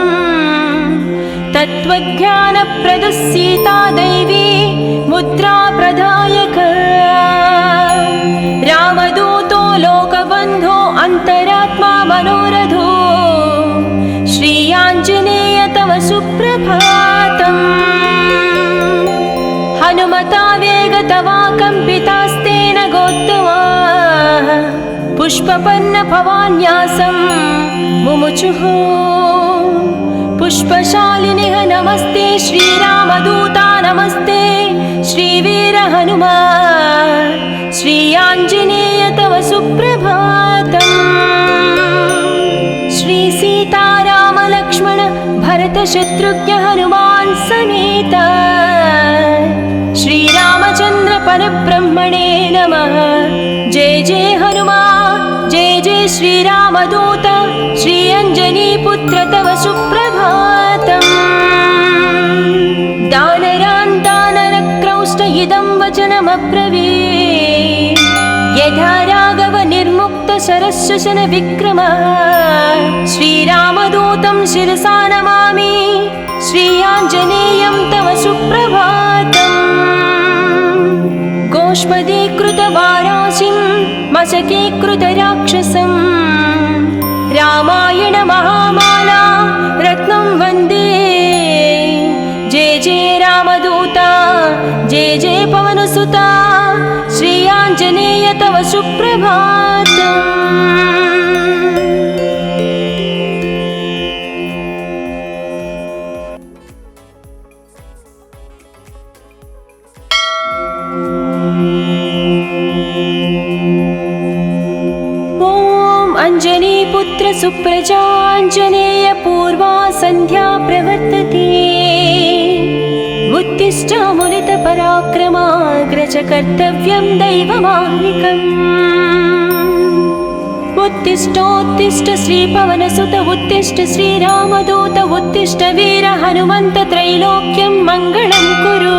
तत्त्वज्ञानप्रदः सीता दैवी मुद्रा प्रदायक। रामदूतो लोकबन्धो अन्तरात्मा मनोरथो श्री आञ्जनेय तव सुप्रभातम्। हनुमता वेगतवा कम्पितास्तेन गोत्तमाः पुष्पपन्न भवान्यासं मुमुचुः। पुष्पशालिनिः नमस्ते श्रीरामदूता नमस्ते श्रीवीर हनुमा श्री आञ्जनेय तव सुप्रभातम्। श्री सीताराम लक्ष्मण भरत शत्रुघ्न हनुमान् समेत श्रीरामचन्द्र परब्रह्मणे नमः। जय जय हनुमा जय जय श्रीरामदूत श्री अञ्जनीपुत्र तव सुप्रभातम्। दानरान् दानरक्रौष्ट इदं वचनमब्रवीत् यथा राघव निर्मुक्त शरश्वसन विक्रम। श्रीरामदूतं शिरसा नमामि श्री आञ्जनेयं तव सुप्रभातम्। गोष्पदीकृतवाराशिं मशकीकृतराक्षसं रामायण महामाला रत्नं वन्दे। जय जय रामदूता जय जय पवनसुता श्री आञ्जनेय तव सुप्रभातम्। अञ्जनीपुत्र सुप्रजाञ्जनेय पूर्वा सन्ध्या प्रवर्तते। उत्तिष्ठ मुनितपराक्रमाग्रज कर्तव्यं दैवमाह्निकम्। उत्तिष्ठोत्तिष्ठ श्रीपवनसुत उत्तिष्ठ श्रीरामदूत उत्तिष्ठ वीर हनुमन्त त्रैलोक्यं मङ्गलं कुरु।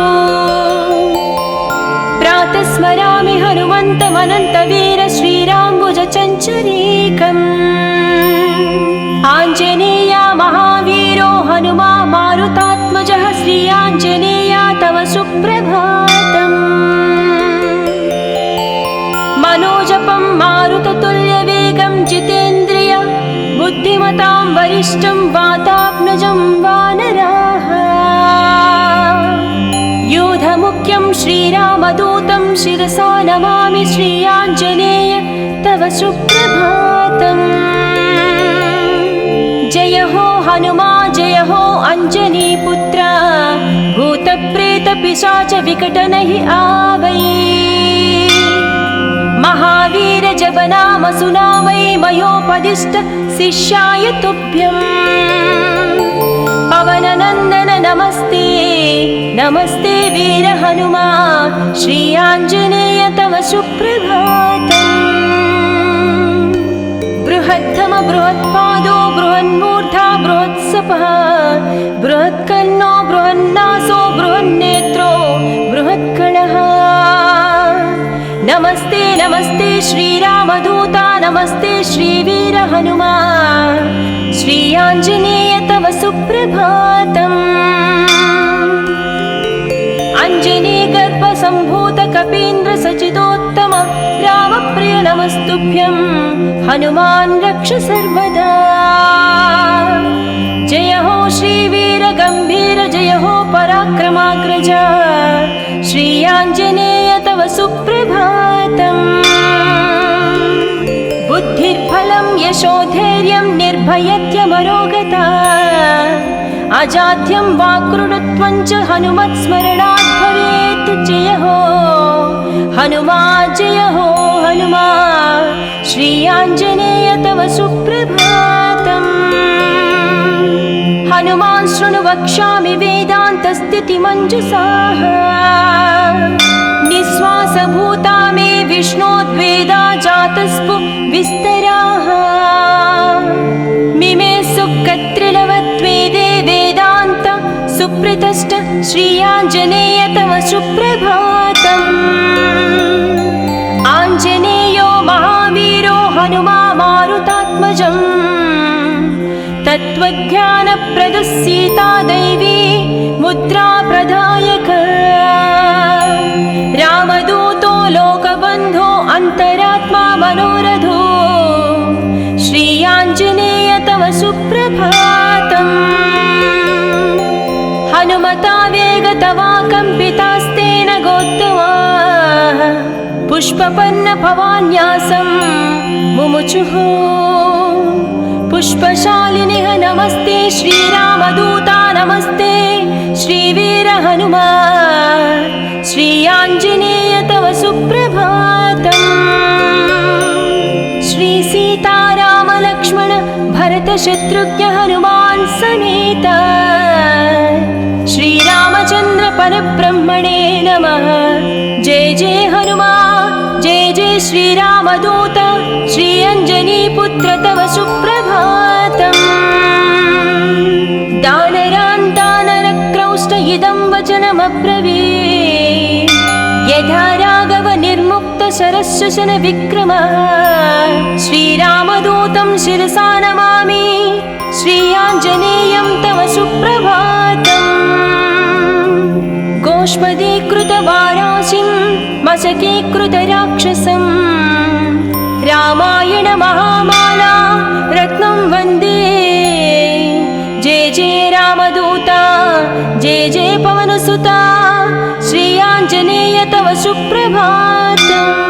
प्रातः स्मरामि हनुमन्तमनन्तवीर श्रीराम्बुजचञ्चरीकम्। आञ्जनेय महावीरो हनुमा मारुतात्मजः श्री आञ्जनेय तव सुप्रभातम्। मनोजपं मारुततुल्यवेगं जितेन्द्रिय बुद्धिमतां वरिष्ठं वातात्मजं वानराः। योधमुख्यं श्रीरामदूतं शिरसा नमामि श्री आञ्जनेय तव सुप्रभातम्। जय हो हनुमा जय हो अञ्जनीपुत्र भूतप्रेतपिशाच विकटनहि आवै। महावीर जपनाम सुनामै मयोपदिष्ट शिष्याय तुभ्यम्। पवननन्दन नमस्ते नमस्ते वीर हनुमा श्री आञ्जनेय तव सुप्रभातम्। बृहत्तम बृहत्पादो बृहन्मूर्धा बृहत्सपः बृहत्कर्णो बृहन्नासो बृहन्नेत्रो बृहत्कणः। नमस्ते नमस्ते श्रीरामदूता नमस्ते श्रीवीर हनुमा श्री आञ्जनेय तव सुप्रभातम्। अञ्जनीगर्भसम्भूत कपीन्द्र सचिदोत्तम रामप्रिय नमस्तुभ्यं हनुमान् रक्ष सर्वदा। जय हो श्रीवीर गम्भीर जय हो पराक्रमाग्रज श्री आञ्जनेय तव सुप्रभातम्। बुद्धिर्बलं यशोधैर्यं निर्भयत्यमरोगता अजाड्यं वाक्कृतत्वं च हनुमत्स्मरणात् भवेत्। जय हो हनुमा जय हो हनुमा श्री आञ्जनेय तव सुप्रभातम्। हनुमान् शृणु वक्ष्यामि वेदान्तस्थितिमञ्जुषाः। निःश्वासभूता मे विष्णोद्वेदा जातस्पु विस्तराः। मिमे सुकत्रिलवत्वेदे वेदान्त सुप्रतिष्ठ श्री आञ्जनेय तव सुप्रभातम्। आञ्जनेयो महावीरो हनुमा मारुतात्मजम्। तत्त्वज्ञानप्रदः सीता दैवी मुद्रा प्रदायक। रामदूतो लोकबन्धो अन्तरात्मा मनोरथो श्री आञ्जनेय तव सुप्रभातम्। हनुमता वेगतवा कम्पितास्तेन गोत्तमाः पुष्पपन्न भवान्यासं मुमुचुः। पुष्पशालिनिः नमस्ते श्रीरामदूता नमस्ते श्रीवीर हनुमा श्री आञ्जनेय तव सुप्रभातम्। श्री सीताराम लक्ष्मण भरत शत्रुघ्न हनुमान् समेत श्रीरामचन्द्र परब्रह्मणे नमः। जय जय हनुमा जय जय श्रीरामदूत श्री अञ्जनीपुत्र तव सुप्रभातम्। दानरान् दानरक्रौष्ट इदं वचनमब्रवीत्। यथा राघव निर्मुक्त शरश्वसन विक्रमः श्रीरामदूतं शिरसा नमामि श्री आञ्जनेयं तव सुप्रभातम्। गोष्पदीकृतवाराशिं मशकीकृतराक्षसं रामायण महामाला रत्नं वन्दे। जय जय रामदूता जय जय पवनसुता श्री आञ्जनेय तव सुप्रभातम्।